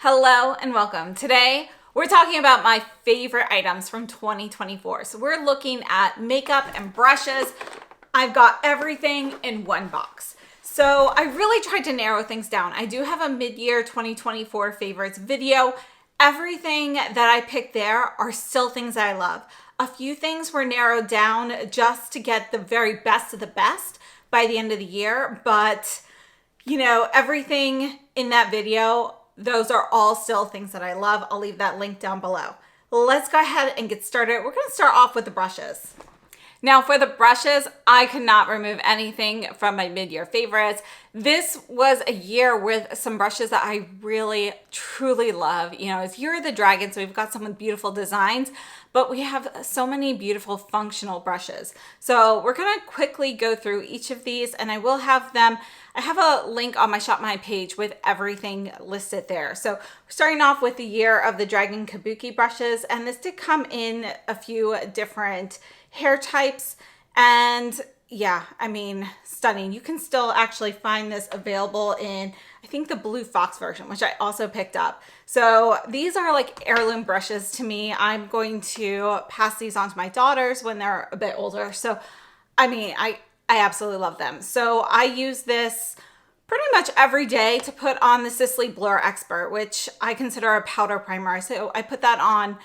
Hello and welcome. Today we're talking about my favorite items from 2024. So we're looking at makeup and brushes. I've got everything in one box. So I really tried to narrow things down. I do have a mid-year 2024 favorites video. Everything that I picked there are still things that I love. A few things were narrowed down just to get the very best of the best by the end of the year. But you know, everything in that video, those are all still things that I love. I'll leave that link down below. Let's go ahead and get started. We're going to start off with the brushes. Now for the brushes, I could not remove anything from my mid-year favorites. This was a year with some brushes that I really, truly love. You know, it's Year of the Dragon, so we've got some beautiful designs, but we have so many beautiful functional brushes. So we're gonna quickly go through each of these, and I will have them, I have a link on my Shop My page with everything listed there. So we're starting off with the Year of the Dragon Kabuki brushes, and this did come in a few different hair types, and yeah, I mean, stunning. You can still actually find this available in, I think, the Blue Fox version, which I also picked up. So these are like heirloom brushes to me. I'm going to pass these on to my daughters when they're a bit older. So, I mean, I absolutely love them. So I use this pretty much every day to put on the Sisley Blur Expert, which I consider a powder primer. So I put that on,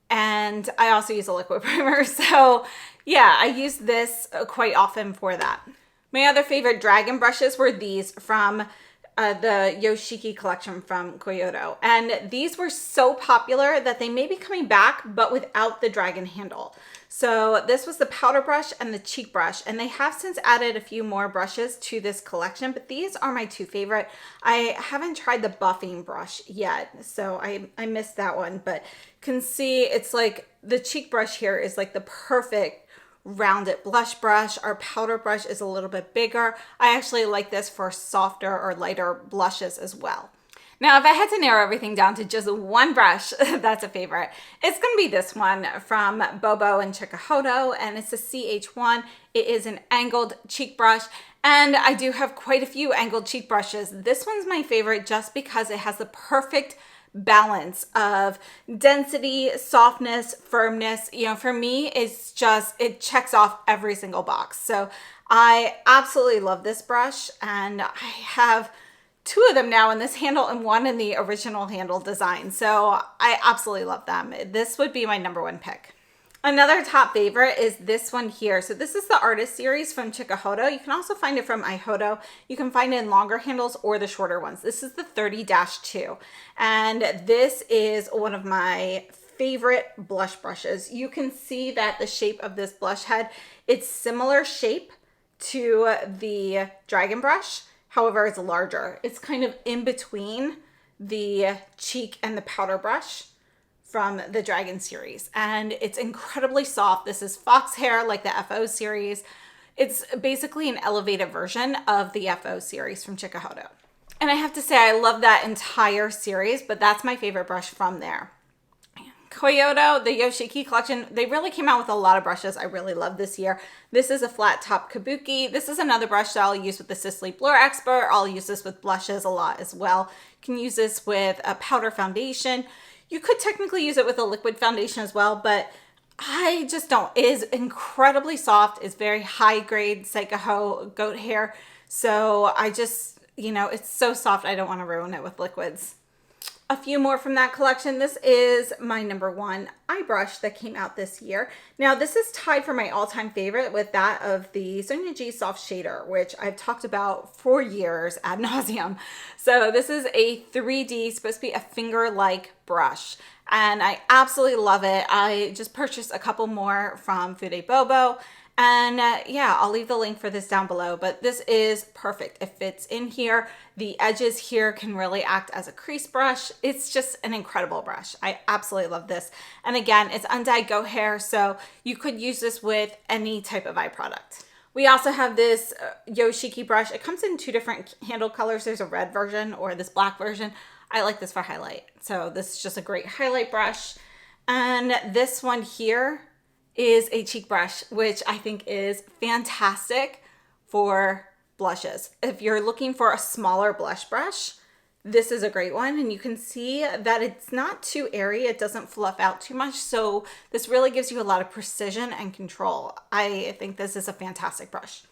and I also use a liquid primer. So yeah, I use this quite often for that. My other favorite dragon brushes were these from the Yoshiki collection from Kyoto. And these were so popular that they may be coming back, but without the dragon handle. So this was the powder brush and the cheek brush, and they have since added a few more brushes to this collection, but these are my two favorite. I haven't tried the buffing brush yet, so I missed that one, but you can see it's like the cheek brush here is like the perfect rounded blush brush. Our powder brush is a little bit bigger. I actually like this for softer or lighter blushes as well. Now, if I had to narrow everything down to just one brush that's a favorite, it's going to be this one from Bobo and Chikuhodo, and it's a CH1. It is an angled cheek brush, and I do have quite a few angled cheek brushes. This one's my favorite just because it has the perfect balance of density, softness, firmness. You know, for me, it's just, it checks off every single box. So I absolutely love this brush, and I have two of them now in this handle and one in the original handle design. So I absolutely love them. This would be my number one pick. Another top favorite is this one here. So this is the Artist Series from Chikuhodo. You can also find it from Eyeshadows. You can find it in longer handles or the shorter ones. This is the 30-2. And this is one of my favorite blush brushes. You can see that the shape of this blush head, it's similar shape to the Dragon brush. However, it's larger. It's kind of in between the cheek and the powder brush from the Dragon series, and it's incredibly soft. This is fox hair like the FO series. It's basically an elevated version of the FO series from Chikuhodo. And I have to say, I love that entire series, but that's my favorite brush from there. Kyoto, the Yoshiki collection, they really came out with a lot of brushes I really love this year. This is a flat top kabuki. This is another brush that I'll use with the Sisley Blur Expert. I'll use this with blushes a lot as well. You can use this with a powder foundation. You could technically use it with a liquid foundation as well, but I just don't. It is incredibly soft. It's very high grade Seikaho goat hair. So I just, you know, it's so soft. I don't want to ruin it with liquids. A few more from that collection. This is my number one eye brush that came out this year. Now, this is tied for my all-time favorite with that of the Sonia G Soft Shader, which I've talked about for years ad nauseum. So this is a 3D, supposed to be a finger-like brush, and I absolutely love it. I just purchased a couple more from Fude Bobo. And yeah, I'll leave the link for this down below, but this is perfect. It fits in here. The edges here can really act as a crease brush. It's just an incredible brush. I absolutely love this. And again, it's undyed goat hair, so you could use this with any type of eye product. We also have this Yoshiki brush. It comes in two different handle colors. There's a red version or this black version. I like this for highlight. So this is just a great highlight brush. And this one here is a cheek brush, which I think is fantastic for blushes. If you're looking for a smaller blush brush, this is a great one, and you can see that it's not too airy. It doesn't fluff out too much, so this really gives you a lot of precision and control. I think this is a fantastic brush.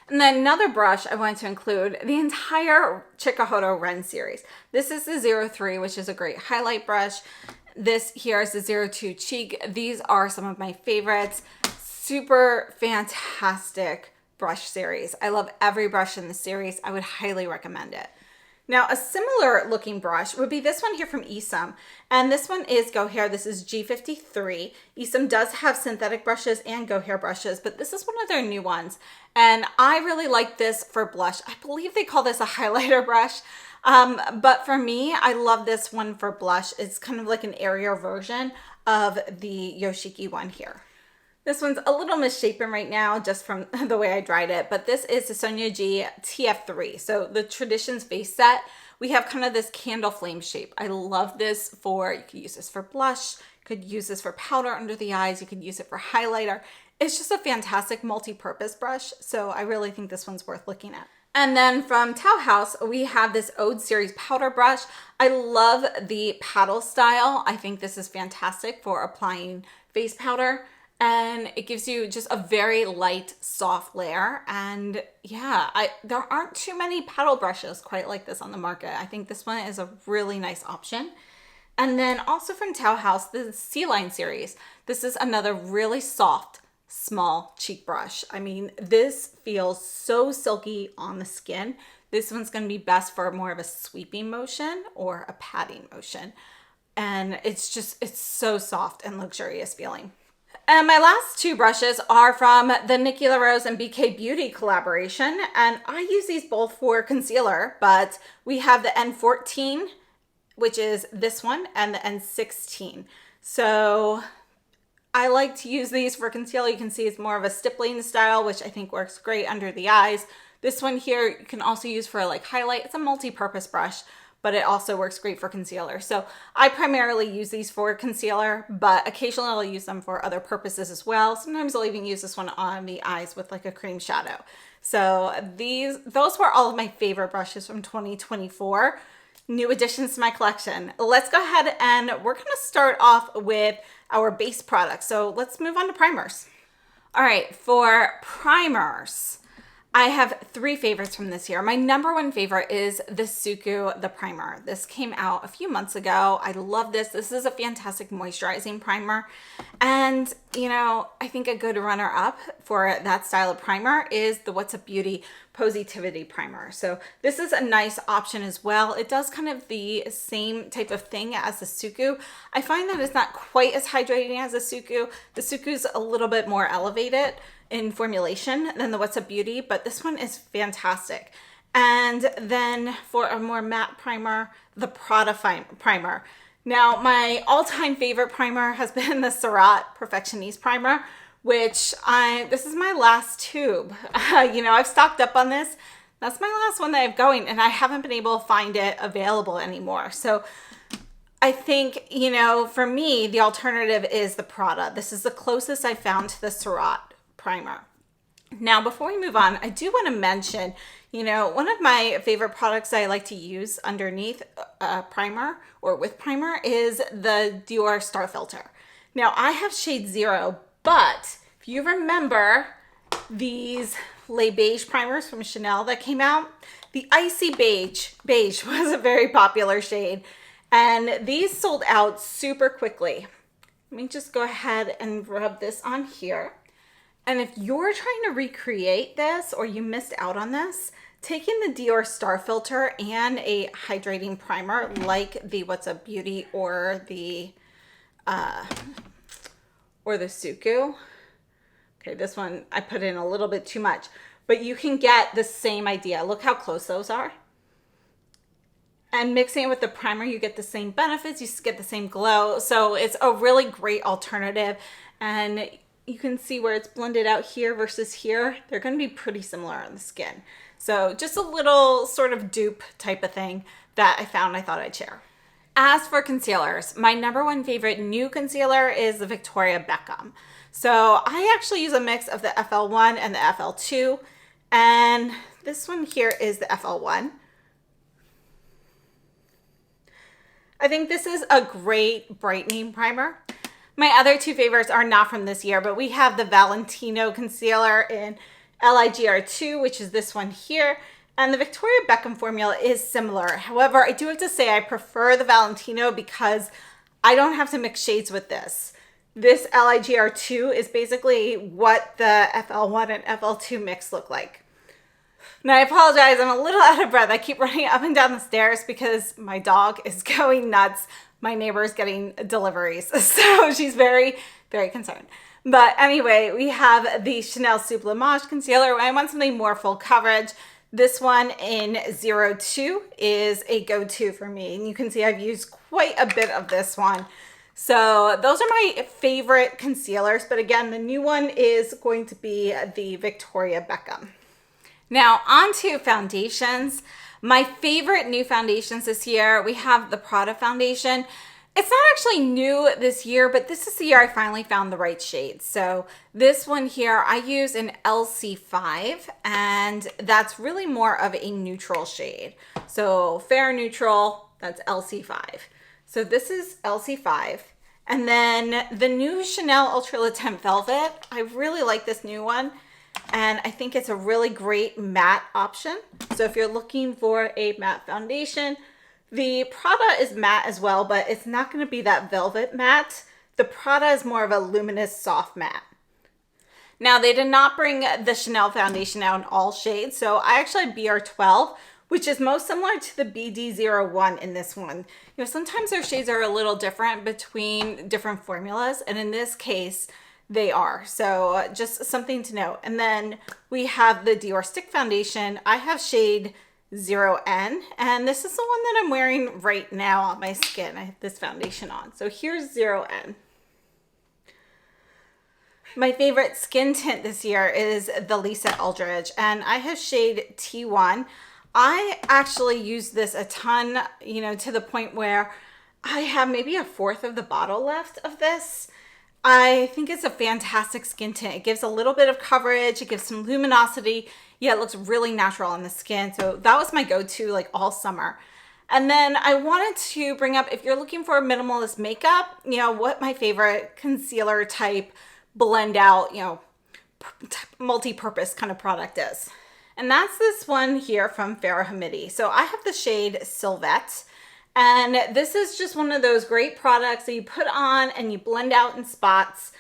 And then another brush I wanted to include, the entire Chikuhodo Ren series. This is the 03, which is a great highlight brush. This here is the 02 Cheek. These are some of my favorites. Super fantastic brush series. I love every brush in the series. I would highly recommend it. Now, a similar looking brush would be this one here from Esam. And this one is Go Hair. This is G53. Esam does have synthetic brushes and Go Hair brushes, but this is one of their new ones. And I really like this for blush. I believe they call this a highlighter brush. But for me, I love this one for blush. It's kind of like an airier version of the Yoshiki one here. This one's a little misshapen right now just from the way I dried it, but this is the Sonia G TF3. So the Traditions face set, we have kind of this candle flame shape. I love this for, you could use this for blush, you could use this for powder under the eyes, you could use it for highlighter. It's just a fantastic multi-purpose brush, so I really think this one's worth looking at. And then from Tao House, we have this Ode series powder brush. I love the paddle style. I think this is fantastic for applying face powder. And it gives you just a very light, soft layer. And yeah, there aren't too many paddle brushes quite like this on the market. I think this one is a really nice option. And then also from Tao House, the Sea Line series. This is another really soft, small cheek brush. I mean, this feels so silky on the skin. This one's going to be best for more of a sweeping motion or a patting motion. And it's so soft and luxurious feeling. And my last two brushes are from the Nikki LaRose and BK Beauty collaboration. And I use these both for concealer, but we have the N14, which is this one, and the N16. So I like to use these for concealer. You can see it's more of a stippling style, which I think works great under the eyes. This one here you can also use for like highlight. It's a multi-purpose brush, but it also works great for concealer. So I primarily use these for concealer, but occasionally I'll use them for other purposes as well. Sometimes I'll even use this one on the eyes with like a cream shadow. So those were all of my favorite brushes from 2024. New additions to my collection. Let's go ahead and we're gonna start off with our base products. So let's move on to primers. All right, for primers, I have three favorites from this year. My number one favorite is the Suku, the primer. This came out a few months ago. I love this. This is a fantastic moisturizing primer. And, you know, I think a good runner up for that style of primer is the What's Up Beauty Positivity Primer. So this is a nice option as well. It does kind of the same type of thing as the Suku. I find that it's not quite as hydrating as the Suku. The Suku's a little bit more elevated in formulation than the What's Up Beauty, but this one is fantastic. And then for a more matte primer, the Prada primer. Now, my all-time favorite primer has been the Surratt Perfectioniste primer, which this is my last tube. You know, I've stocked up on this. That's my last one that I have going, and I haven't been able to find it available anymore. So I think, you know, for me, the alternative is the Prada. This is the closest I found to the Surratt primer. Now, before we move on, I do want to mention, you know, one of my favorite products I like to use underneath primer or with primer is the Dior Star Filter. Now, I have shade 0, but if you remember these Les Beige primers from Chanel that came out, the Icy Beige was a very popular shade, and these sold out super quickly. Let me just go ahead and rub this on here. And if you're trying to recreate this or you missed out on this, taking the Dior Star Filter and a hydrating primer like the What's Up Beauty or the Suku. Okay, this one I put in a little bit too much, but you can get the same idea. Look how close those are. And mixing it with the primer, you get the same benefits, you get the same glow. So it's a really great alternative. And you can see where it's blended out here versus here. They're going to be pretty similar on the skin. So just a little sort of dupe type of thing that I found I thought I'd share. As for concealers, my number one favorite new concealer is the Victoria Beckham. So I actually use a mix of the FL1 and the FL2. And this one here is the FL1. I think this is a great brightening primer. My other two favorites are not from this year, but we have the Valentino concealer in LIGR2, which is this one here. And the Victoria Beckham formula is similar. However, I do have to say I prefer the Valentino because I don't have to mix shades with this. This LIGR2 is basically what the FL1 and FL2 mix look like. Now I apologize, I'm a little out of breath. I keep running up and down the stairs because my dog is going nuts. My neighbor is getting deliveries, so she's very, very concerned. But anyway, we have the Chanel Soup Blamage concealer. I want something more full coverage. This one in 02 is a go-to for me. And you can see I've used quite a bit of this one. So those are my favorite concealers. But again, the new one is going to be the Victoria Beckham. Now on to foundations. My favorite new foundations this year, we have the Prada foundation. It's not actually new this year, but this is the year I finally found the right shade. So this one here, I use an LC5, and that's really more of a neutral shade. So fair neutral, that's LC5. So this is LC5. And then the new Chanel Ultra Le Temps Velvet, I really like this new one. And I think it's a really great matte option. So if you're looking for a matte foundation, the Prada is matte as well, but it's not going to be that velvet matte. The Prada is more of a luminous soft matte. Now they did not bring the Chanel foundation out in all shades. So I actually have BR12, which is most similar to the BD01 in this one. You know, sometimes their shades are a little different between different formulas. And in this case, they are. So just something to note. And then we have the Dior Stick Foundation. I have shade 0N, and this is the one that I'm wearing right now on my skin. I have this foundation on. So here's 0N. My favorite skin tint this year is the Lisa Eldridge, and I have shade T1. I actually use this a ton, you know, to the point where I have maybe a fourth of the bottle left of this. I think it's a fantastic skin tint. It gives a little bit of coverage. It gives some luminosity. Yeah, it looks really natural on the skin. So that was my go-to like all summer. And then I wanted to bring up, if you're looking for minimalist makeup, you know, what my favorite concealer type blend out, you know, multi-purpose kind of product is. And that's this one here from Farrah Hamidi. So I have the shade Sylvette. And this is just one of those great products that you put on and you blend out in spots.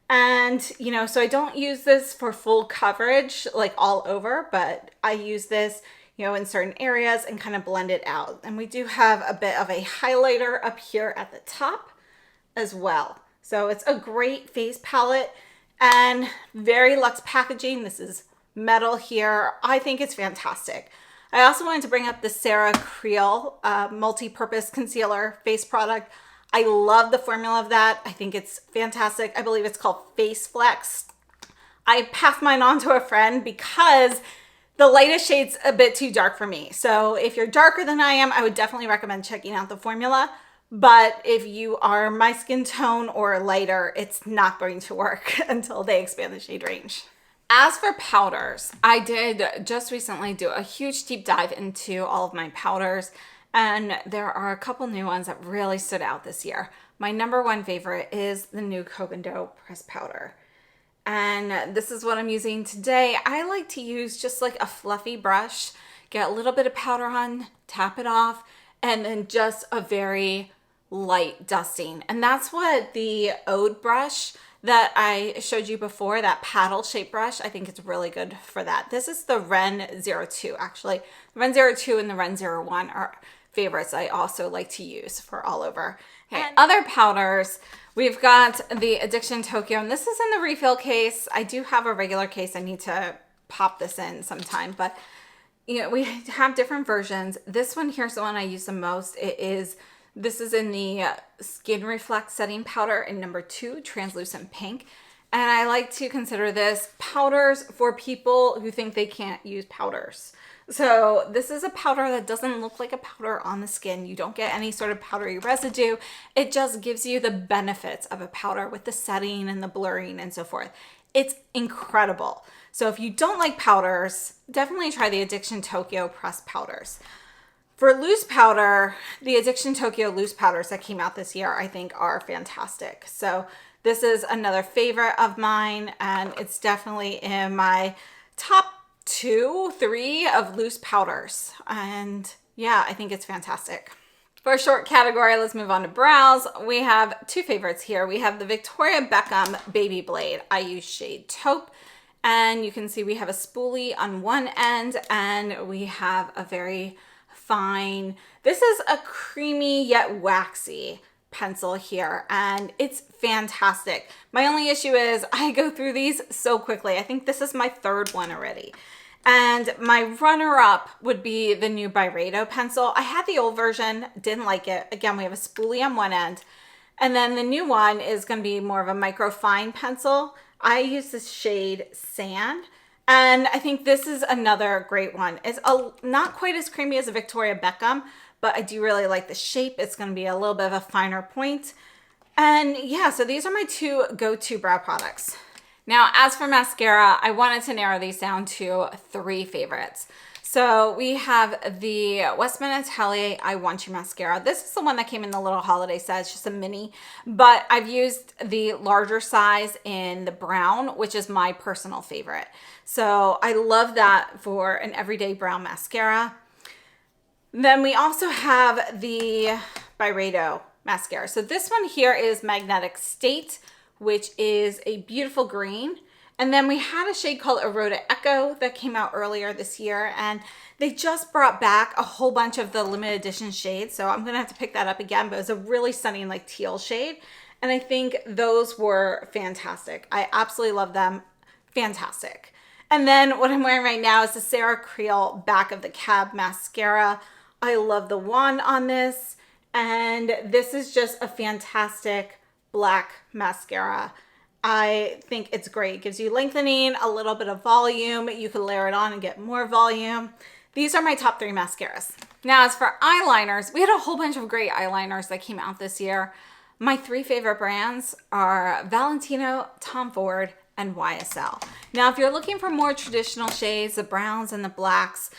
And, you know, so I don't use this for full coverage, like all over, but I use this, you know, in certain areas and kind of blend it out. And we do have a bit of a highlighter up here at the top as well. So it's a great face palette and very luxe packaging. This is metal here. I think it's fantastic. I also wanted to bring up the Sarah Creel multi-purpose concealer face product. I love the formula of that. I think it's fantastic. I believe it's called Face Flex. I passed mine on to a friend because the lightest shade's a bit too dark for me. So if you're darker than I am, I would definitely recommend checking out the formula. But if you are my skin tone or lighter, it's not going to work until they expand the shade range. As for powders, I did just recently do a huge deep dive into all of my powders, and there are a couple new ones that really stood out this year. My number one favorite is the new Cogando pressed powder. And this is what I'm using today. I like to use just like a fluffy brush, get a little bit of powder on, tap it off, and then just a very light dusting. And that's what the Ode brush that I showed you before, that paddle shaped brush, I think it's really good for that. This is the Ren 02 actually. The Ren 02 and the Ren 01 are favorites I also like to use for all over. Okay, other powders, we've got the Addiction Tokyo, and this is in the refill case. I do have a regular case. I need to pop this in sometime, but you know, we have different versions. This one here's the one I use the most. This is in the Skin Reflect Setting Powder in number 2, Translucent Pink. And I like to consider this powders for people who think they can't use powders. So this is a powder that doesn't look like a powder on the skin. You don't get any sort of powdery residue. It just gives you the benefits of a powder with the setting and the blurring and so forth. It's incredible. So if you don't like powders, definitely try the Addiction Tokyo pressed powders. For loose powder, the Addiction Tokyo loose powders that came out this year, I think are fantastic. So this is another favorite of mine, and it's definitely in my top 2, 3 of loose powders. And yeah, I think it's fantastic. For a short category, let's move on to brows. We have 2 favorites here. We have the Victoria Beckham Baby Blade. I use shade Taupe, and you can see we have a spoolie on one end, and we have a very fine, this is a creamy yet waxy pencil here, and it's fantastic. My only issue is I go through these so quickly. I think this is my 3rd one already. And my runner-up would be the new Byredo pencil. I had the old version, didn't like it. Again, we have a spoolie on one end. And then the new one is going to be more of a micro fine pencil. I use this shade Sand. And I think this is another great one. It's not quite as creamy as a Victoria Beckham, but I do really like the shape. It's going to be a little bit of a finer point. And yeah, so these are my 2 go-to brow products. Now, as for mascara, I wanted to narrow these down to 3 favorites. So we have the Westman Atelier I Want You mascara. This is the one that came in the little holiday set. It's just a mini, but I've used the larger size in the brown, which is my personal favorite. So I love that for an everyday brown mascara. Then we also have the Byredo mascara. So this one here is Magnetic State, which is a beautiful green. And then we had a shade called Eroda Echo that came out earlier this year, and they just brought back a whole bunch of the limited edition shades. So I'm gonna have to pick that up again, but it was a really stunning like teal shade. And I think those were fantastic. I absolutely love them, fantastic. And then what I'm wearing right now is the Sarah Creel Back of the Cab mascara. I love the wand on this, and this is just a fantastic black mascara. I think it's great. It gives you lengthening, a little bit of volume. You can layer it on and get more volume. These are my top 3 mascaras. Now, as for eyeliners, we had a whole bunch of great eyeliners that came out this year. My 3 favorite brands are Valentino, Tom Ford, and YSL. Now, if you're looking for more traditional shades, the browns and the blacks,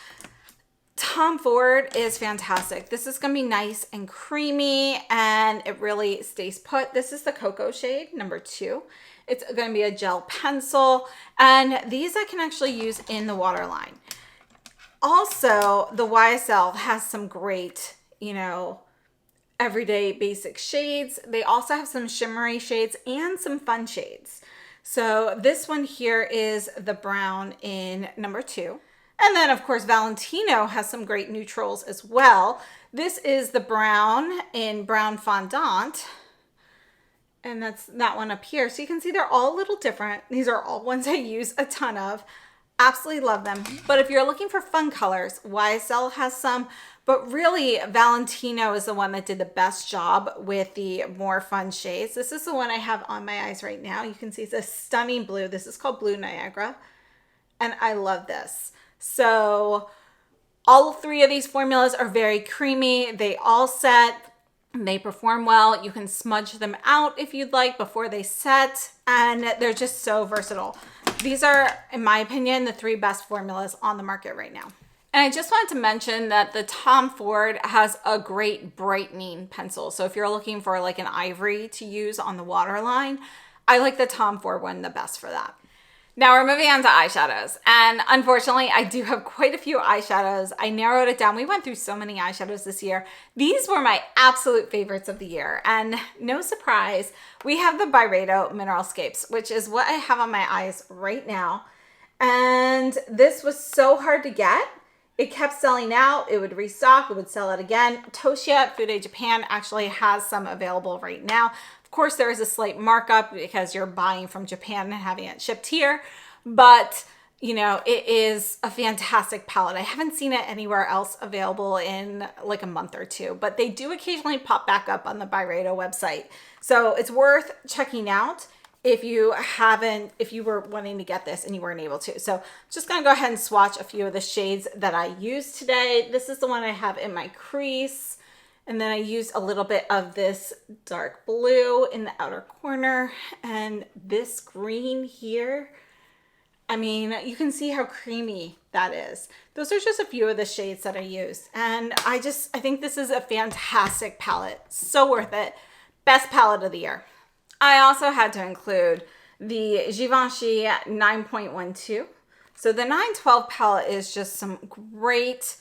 Tom Ford is fantastic. This is going to be nice and creamy, and it really stays put. This is the Cocoa shade, number 2. It's going to be a gel pencil, and these I can actually use in the waterline. Also, the YSL has some great, everyday basic shades. They also have some shimmery shades and some fun shades. So this one here is the brown in number 2. And then, of course, Valentino has some great neutrals as well. This is the brown in Brown Fondant. And that's that one up here. So you can see they're all a little different. These are all ones I use a ton of. Absolutely love them. But if you're looking for fun colors, YSL has some. But really, Valentino is the one that did the best job with the more fun shades. This is the one I have on my eyes right now. You can see it's a stunning blue. This is called Blue Niagara. And I love this. So all 3 of these formulas are very creamy. They all set. They perform well. You can smudge them out if you'd like before they set. And they're just so versatile. These are, in my opinion, the 3 best formulas on the market right now. And I just wanted to mention that the Tom Ford has a great brightening pencil. So if you're looking for like an ivory to use on the waterline, I like the Tom Ford one the best for that. Now we're moving on to eyeshadows. And unfortunately, I do have quite a few eyeshadows. I narrowed it down. We went through so many eyeshadows this year. These were my absolute favorites of the year. And no surprise, we have the Byredo Mineralscapes, which is what I have on my eyes right now. And this was so hard to get. It kept selling out. It would restock. It would sell out again. Toshiya Fude Japan actually has some available right now. Of course, there is a slight markup because you're buying from Japan and having it shipped here. But, it is a fantastic palette. I haven't seen it anywhere else available in like a month or 2. But they do occasionally pop back up on the Byredo website. So it's worth checking out if you were wanting to get this and you weren't able to. So I'm just gonna go ahead and swatch a few of the shades that I used today. This is the one I have in my crease. And then I used a little bit of this dark blue in the outer corner and this green here. I mean, you can see how creamy that is. Those are just a few of the shades that I used. And I think this is a fantastic palette. So worth it. Best palette of the year. I also had to include the Givenchy 9.12. So the 912 palette is just some great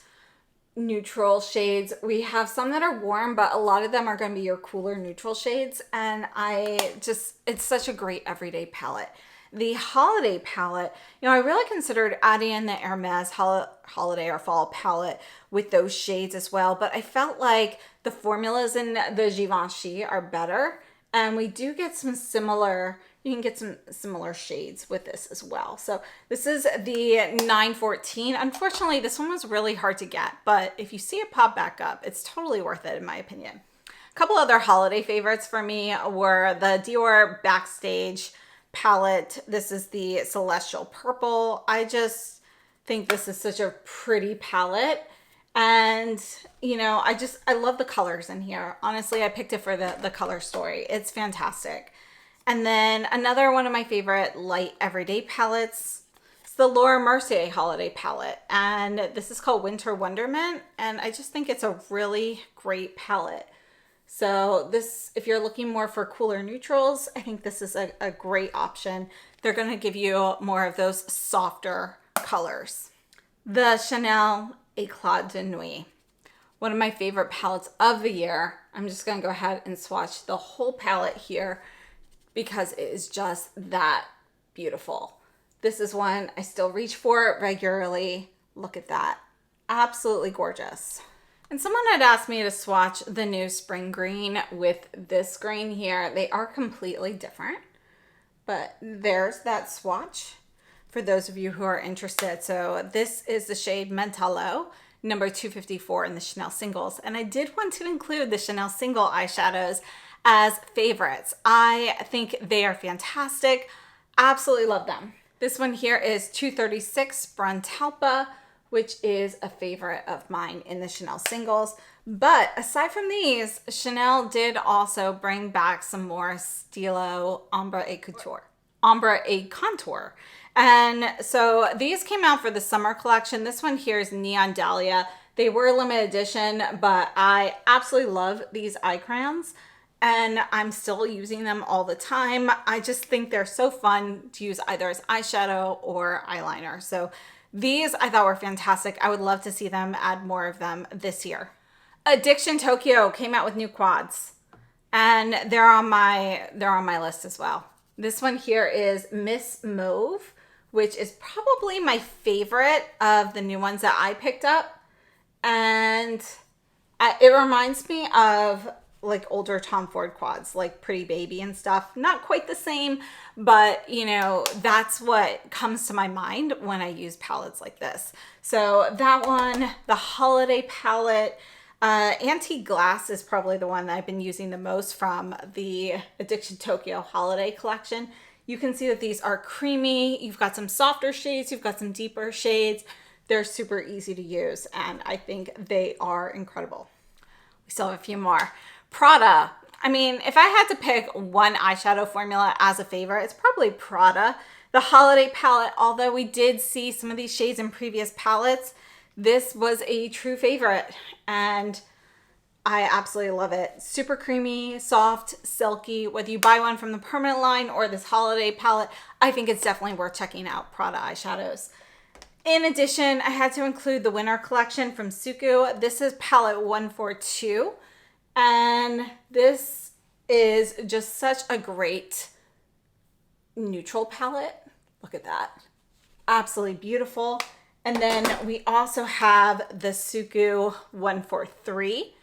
neutral shades. We have some that are warm, but a lot of them are going to be your cooler neutral shades. And it's such a great everyday palette. The holiday palette, I really considered adding in the Hermes holiday or fall palette with those shades as well. But I felt like the formulas in the Givenchy are better. And we do get some similar, you can get some similar shades with this as well. So this is the 914. Unfortunately, this one was really hard to get, but if you see it pop back up, it's totally worth it in my opinion. A couple other holiday favorites for me were the Dior Backstage palette. This is the Celestial Purple. I just think this is such a pretty palette. And, I love the colors in here. Honestly, I picked it for the color story. It's fantastic. And then another one of my favorite light everyday palettes is the Laura Mercier holiday palette. And this is called Winter Wonderment. And I just think it's a really great palette. So this, if you're looking more for cooler neutrals, I think this is a great option. They're going to give you more of those softer colors. The Chanel Eclat de Nuit, one of my favorite palettes of the year. I'm just going to go ahead and swatch the whole palette here because it is just that beautiful. This is one I still reach for regularly. Look at that. Absolutely gorgeous. And someone had asked me to swatch the new Spring Green with this green here. They are completely different, but there's that swatch for those of you who are interested. So this is the shade Mentalo, number 254 in the Chanel singles. And I did want to include the Chanel single eyeshadows as favorites. I think they are fantastic. Absolutely love them. This one here is 236 Frontalpa, which is a favorite of mine in the Chanel singles. But aside from these, Chanel did also bring back some more Stilo Ombre et Contour. And so these came out for the summer collection. This one here is Neon Dahlia. They were limited edition, but I absolutely love these eye crayons and I'm still using them all the time. I just think they're so fun to use either as eyeshadow or eyeliner. So these I thought were fantastic. I would love to see them add more of them this year. Addiction Tokyo came out with new quads and they're on my list as well. This one here is Miss Mauve, which is probably my favorite of the new ones that I picked up. And it reminds me of like older Tom Ford quads, like Pretty Baby and stuff. Not quite the same, but that's what comes to my mind when I use palettes like this. So that one, the holiday palette, Antique Glass is probably the one that I've been using the most from the Addiction Tokyo holiday collection. You can see that these are creamy. You've got some softer shades. You've got some deeper shades. They're super easy to use, and I think they are incredible. We still have a few more. Prada. I mean, if I had to pick one eyeshadow formula as a favorite, it's probably Prada. The holiday palette, although we did see some of these shades in previous palettes, this was a true favorite, and I absolutely love it. Super creamy, soft, silky. Whether you buy one from the permanent line or this holiday palette, I think it's definitely worth checking out Prada eyeshadows. In addition, I had to include the winter collection from Suku. This is palette 142, and this is just such a great neutral palette. Look at that. Absolutely beautiful. And then we also have the Suku 143,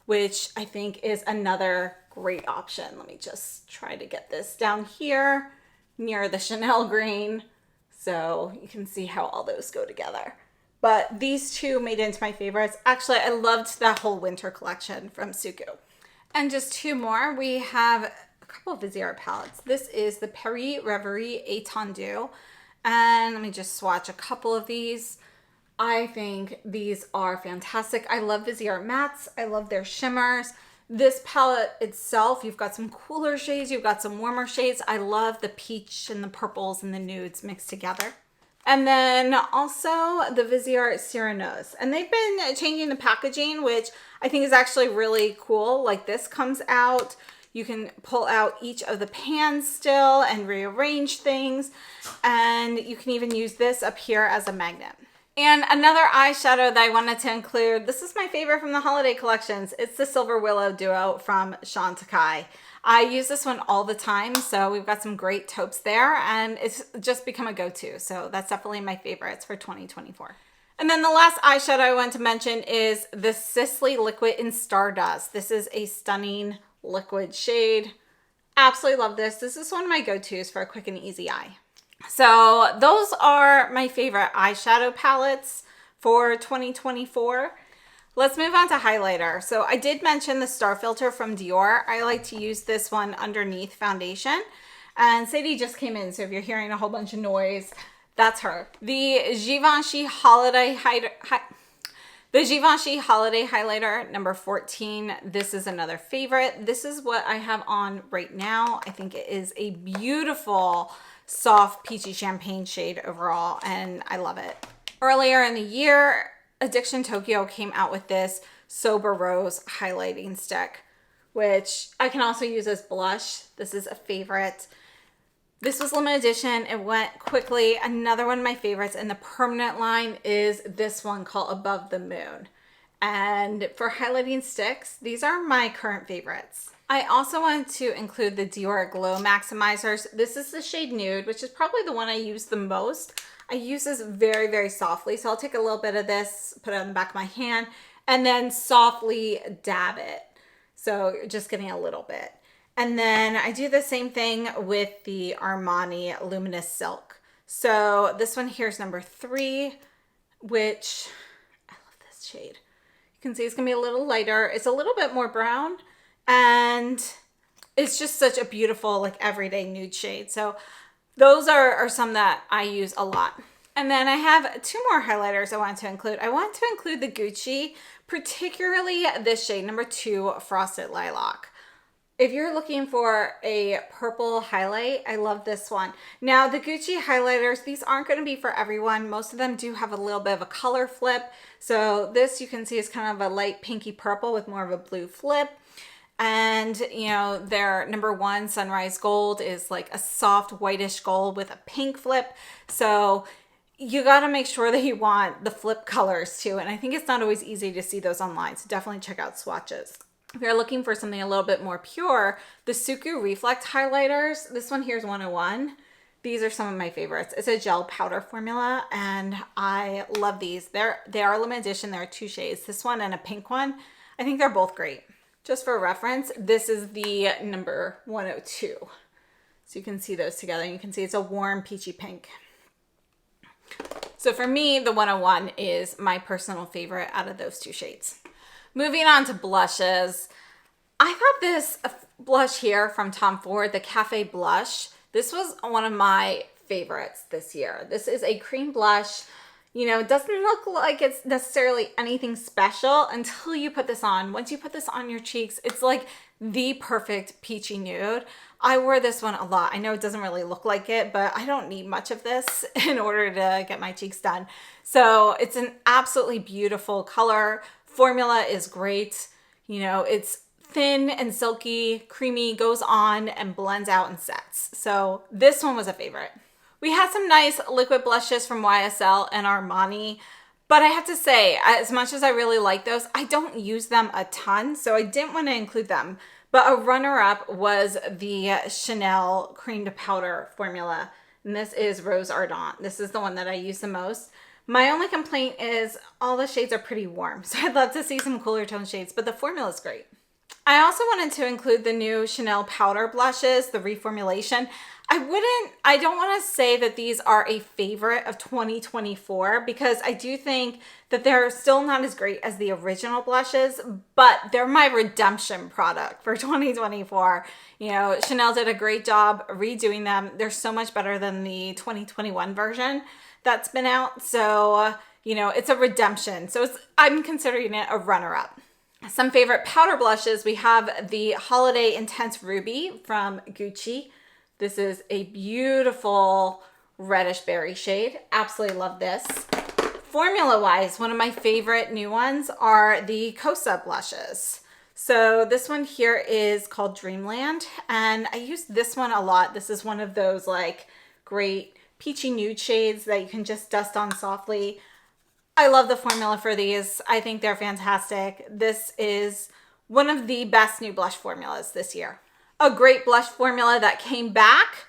which I think is another great option. Let me just try to get this down here near the Chanel green so you can see how all those go together. But these two made it into my favorites. Actually, I loved that whole winter collection from Suku. And just two more. We have a couple of Vizier palettes. This is the Paris Reverie Étendue. And let me just swatch a couple of these. I think these are fantastic. I love Vizier mattes. I love their shimmers. This palette itself, you've got some cooler shades, you've got some warmer shades. I love the peach and the purples and the nudes mixed together. And then also the Viseart Ceranos. And they've been changing the packaging, which I think is actually really cool. Like this comes out, you can pull out each of the pans still and rearrange things. And you can even use this up here as a magnet. And another eyeshadow that I wanted to include, this is my favorite from the holiday collections. It's the Silver Willow Duo from Chantecaille. I use this one all the time, so we've got some great taupes there, and it's just become a go-to. So that's definitely my favorites for 2024. And then the last eyeshadow I want to mention is the Sisley Liquid in Stardust. This is a stunning liquid shade. Absolutely love this. This is one of my go-tos for a quick and easy eye. So those are my favorite eyeshadow palettes for 2024. Let's move on to highlighter. So I did mention the Star Filter from Dior. I like to use this one underneath foundation. And Sadie just came in, so if you're hearing a whole bunch of noise, that's her. The Givenchy Holiday Highlighter number 14. This is another favorite. This is what I have on right now. I think it is a beautiful soft peachy champagne shade overall, and I love it. Earlier in the year, Addiction Tokyo came out with this Sober Rose highlighting stick, which I can also use as blush. This is a favorite. This was limited edition. It went quickly. Another one of my favorites in the permanent line is this one called Above the Moon. And for highlighting sticks, these are my current favorites. I also wanted to include the Dior Glow Maximizers. This is the shade Nude, which is probably the one I use the most. I use this very, very softly. So I'll take a little bit of this, put it on the back of my hand, and then softly dab it. So you're just getting a little bit. And then I do the same thing with the Armani Luminous Silk. So this one here is number 3, which I love this shade. You can see it's gonna be a little lighter. It's a little bit more brown, and it's just such a beautiful, like, everyday nude shade. So those are some that I use a lot. And then I have 2 more highlighters I want to include. I want to include the Gucci, particularly this shade, number 2, Frosted Lilac. If you're looking for a purple highlight, I love this one. Now, the Gucci highlighters, these aren't going to be for everyone. Most of them do have a little bit of a color flip. So this you can see is kind of a light pinky purple with more of a blue flip. And, you know, their number 1, Sunrise Gold, is like a soft whitish gold with a pink flip. So you got to make sure that you want the flip colors too. And I think it's not always easy to see those online. So definitely check out swatches. If you're looking for something a little bit more pure, the Suku Reflect highlighters, this one here is 101. These are some of my favorites. It's a gel powder formula, and I love these. They are limited edition. There are 2 shades, this one and a pink one. I think they're both great. Just for reference, this is the number 102. So you can see those together. You can see it's a warm peachy pink. So for me, the 101 is my personal favorite out of those 2 shades. Moving on to blushes. I thought this blush here from Tom Ford, the Cafe Blush, this was one of my favorites this year. This is a cream blush. You know, it doesn't look like it's necessarily anything special until you put this on. Once you put this on your cheeks, it's like the perfect peachy nude. I wore this one a lot. I know it doesn't really look like it, but I don't need much of this in order to get my cheeks done. So it's an absolutely beautiful color. Formula is great. You know, it's thin and silky, creamy, goes on and blends out and sets. So this one was a favorite. We had some nice liquid blushes from YSL and Armani, but I have to say, as much as I really like those, I don't use them a ton, so I didn't want to include them. But a runner-up was the Chanel Cream to Powder formula, and this is Rose Ardente. This is the one that I use the most. My only complaint is all the shades are pretty warm, so I'd love to see some cooler tone shades, but the formula is great. I also wanted to include the new Chanel powder blushes, the reformulation. I don't want to say that these are a favorite of 2024 because I do think that they're still not as great as the original blushes, but they're my redemption product for 2024. You know, Chanel did a great job redoing them. They're so much better than the 2021 version that's been out. So, you know, it's a redemption. So I'm considering it a runner-up. Some favorite powder blushes, we have the Holiday Intense Ruby from Gucci. This is a beautiful reddish berry shade. Absolutely love this. Formula-wise, one of my favorite new ones are the Cosa blushes. So this one here is called Dreamland, and I use this one a lot. This is one of those like great peachy nude shades that you can just dust on softly. I love the formula for these. I think they're fantastic. This is one of the best new blush formulas this year. A great blush formula that came back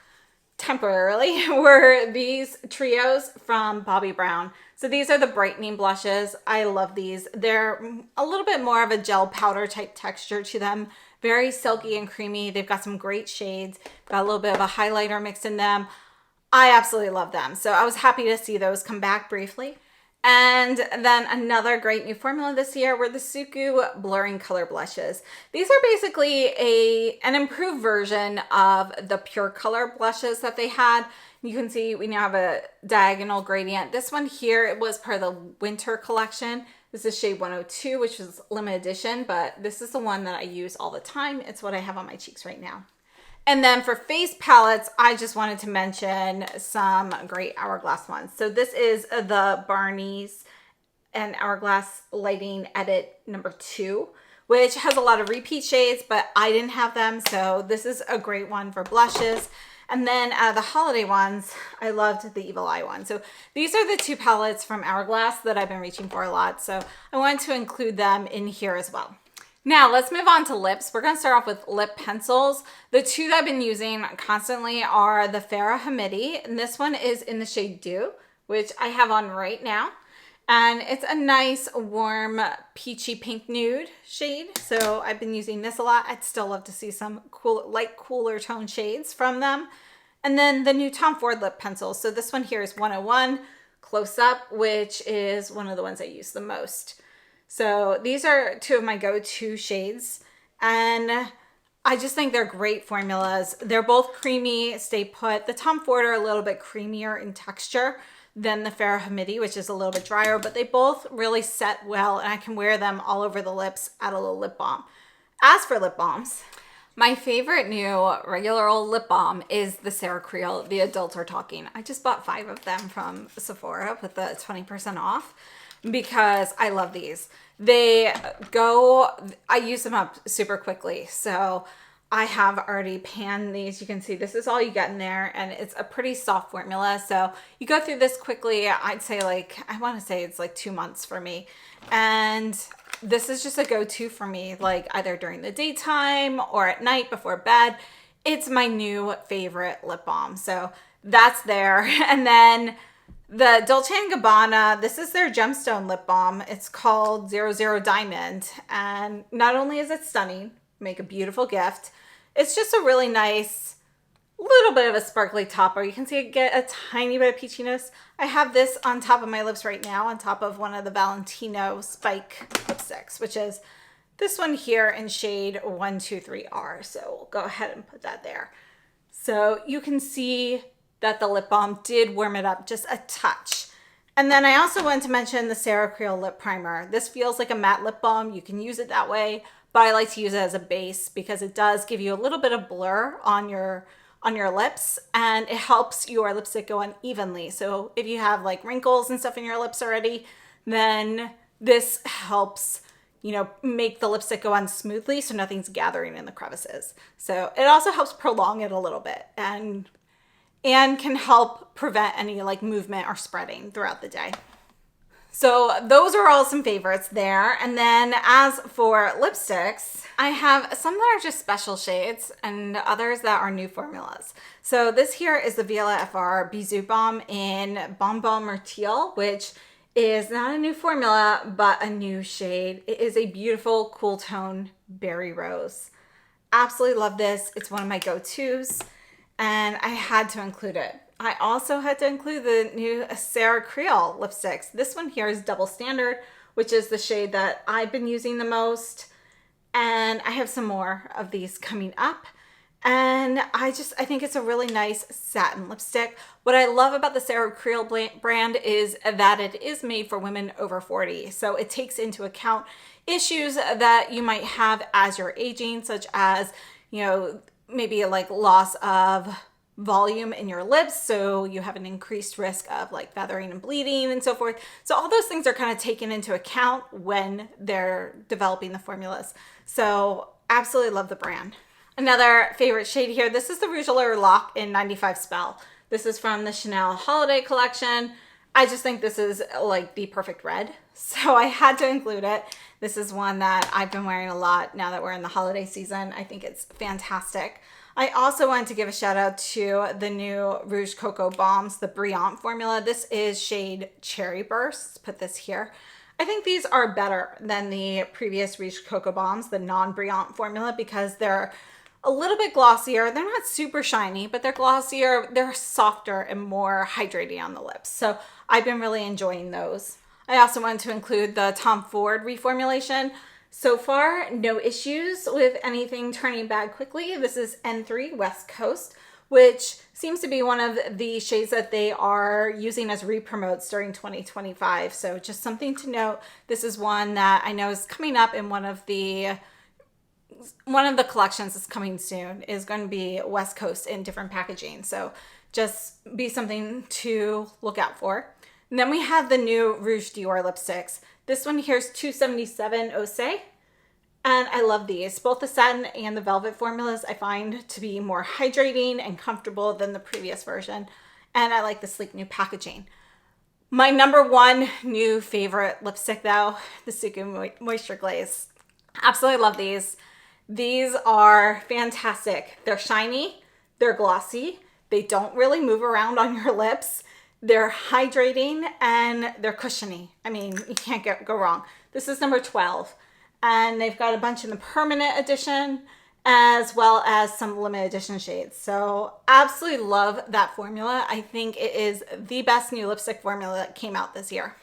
temporarily were these trios from Bobbi Brown. So these are the brightening blushes. I love these. They're a little bit more of a gel powder type texture to them. Very silky and creamy. They've got some great shades. Got a little bit of a highlighter mixed in them. I absolutely love them. So I was happy to see those come back briefly. And then another great new formula this year were the Suku Blurring Color Blushes. These are basically an improved version of the Pure Color blushes that they had. You can see we now have a diagonal gradient. This one here, it was part of the winter collection. This is shade 102, which is limited edition, but this is the one that I use all the time. It's what I have on my cheeks right now. And then for face palettes, I just wanted to mention some great Hourglass ones. So this is the Barney's and Hourglass Lighting Edit number 2, which has a lot of repeat shades, but I didn't have them. So this is a great one for blushes. And then the holiday ones, I loved the Evil Eye one. So these are the 2 palettes from Hourglass that I've been reaching for a lot. So I wanted to include them in here as well. Now let's move on to lips. We're going to start off with lip pencils. The 2 that I've been using constantly are the Farrah Hamidi, and this one is in the shade Dew, which I have on right now. And it's a nice warm peachy pink nude shade. So I've been using this a lot. I'd still love to see some cool, light cooler tone shades from them. And then the new Tom Ford lip pencils. So this one here is 101 Close Up, which is one of the ones I use the most. So these are 2 of my go-to shades, and I just think they're great formulas. They're both creamy, stay put. The Tom Ford are a little bit creamier in texture than the Farrah Hamidi, which is a little bit drier, but they both really set well, and I can wear them all over the lips, add a little lip balm. As for lip balms, my favorite new regular old lip balm is the Sarah Creel, The Adults Are Talking. I just bought 5 of them from Sephora with the 20% off. Because I love these. I use them up super quickly. So I have already panned these. You can see this is all you get in there, and it's a pretty soft formula. So you go through this quickly. I'd say I want to say it's like 2 months for me. And this is just a go-to for me, like either during the daytime or at night before bed. It's my new favorite lip balm. So that's there. And then the Dolce & Gabbana, this is their gemstone lip balm. It's called 00 Diamond. And not only is it stunning, make a beautiful gift, it's just a really nice, little bit of a sparkly topper. You can see I get a tiny bit of peachiness. I have this on top of my lips right now, on top of one of the Valentino Spike lipsticks, which is this one here in shade 123R. So we'll go ahead and put that there. So you can see that the lip balm did warm it up just a touch. And then I also wanted to mention the Sarah Creel lip primer. This feels like a matte lip balm. You can use it that way, but I like to use it as a base because it does give you a little bit of blur on your lips, and it helps your lipstick go on evenly. So if you have like wrinkles and stuff in your lips already, then this helps, make the lipstick go on smoothly so nothing's gathering in the crevices. So it also helps prolong it a little bit and can help prevent any movement or spreading throughout the day. So those are all some favorites there. And then as for lipsticks, I have some that are just special shades and others that are new formulas. So this here is the Viola FR Bisou Balm in Bonbon Myrtille, which is not a new formula, but a new shade. It is a beautiful cool tone berry rose. Absolutely love this. It's one of my go-tos, and I had to include it. I also had to include the new Sarah Creel lipsticks. This one here is Double Standard, which is the shade that I've been using the most. And I have some more of these coming up. And I think it's a really nice satin lipstick. What I love about the Sarah Creel brand is that it is made for women over 40. So it takes into account issues that you might have as you're aging, such as, maybe loss of volume in your lips, so you have an increased risk of like feathering and bleeding and so forth. So all those things are kind of taken into account when they're developing the formulas. So absolutely love the brand. Another favorite shade here, this is the Rouge Allure Lock in 95 Spell. This is from the Chanel Holiday Collection. I just think this is like the perfect red, so I had to include it. This is one that I've been wearing a lot now that we're in the holiday season. I think it's fantastic. I also wanted to give a shout out to the new Rouge Coco Balms, the Brillant formula. This is shade Cherry Burst. Let's put this here. I think these are better than the previous Rouge Coco Balms, the non-Brillant formula, because they're a little bit glossier. They're not super shiny, but they're glossier. They're softer and more hydrating on the lips. So I've been really enjoying those. I also wanted to include the Tom Ford reformulation. So far, no issues with anything turning bad quickly. This is N3 West Coast, which seems to be one of the shades that they are using as re-promotes during 2025. So just something to note. This is one that I know is coming up in one of the collections that's coming soon, is going to be West Coast in different packaging. So just be something to look out for. And then we have the new Rouge Dior lipsticks. This one here is 277 Osé. And I love these. Both the satin and the velvet formulas I find to be more hydrating and comfortable than the previous version. And I like the sleek new packaging. My number one new favorite lipstick though, the Suku Moisture Glaze. Absolutely love these. These are fantastic. They're shiny, they're glossy, they don't really move around on your lips, they're hydrating, and they're cushiony. I mean, you can't go wrong. This is number 12, and they've got a bunch in the permanent edition as well as some limited edition shades. So absolutely love that formula. I think it is the best new lipstick formula that came out this year.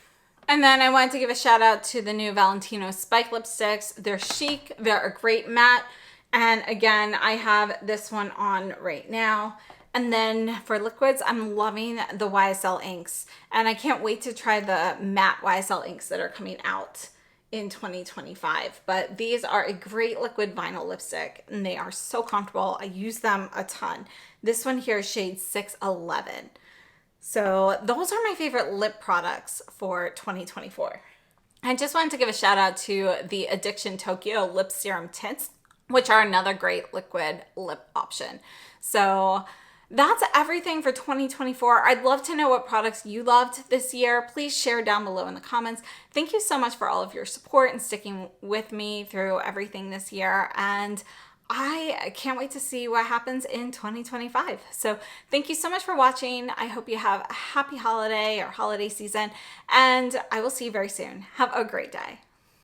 And then I wanted to give a shout out to the new Valentino Spike lipsticks. They're chic, they're a great matte. And again, I have this one on right now. And then for liquids, I'm loving the YSL inks. And I can't wait to try the matte YSL inks that are coming out in 2025. But these are a great liquid vinyl lipstick and they are so comfortable. I use them a ton. This one here is shade 611. So those are my favorite lip products for 2024. I just wanted to give a shout out to the Addiction Tokyo Lip Serum Tints, which are another great liquid lip option. So that's everything for 2024. I'd love to know what products you loved this year. Please share down below in the comments. Thank you so much for all of your support and sticking with me through everything this year. And I can't wait to see what happens in 2025. So thank you so much for watching. I hope you have a happy holiday or holiday season, and I will see you very soon. Have a great day.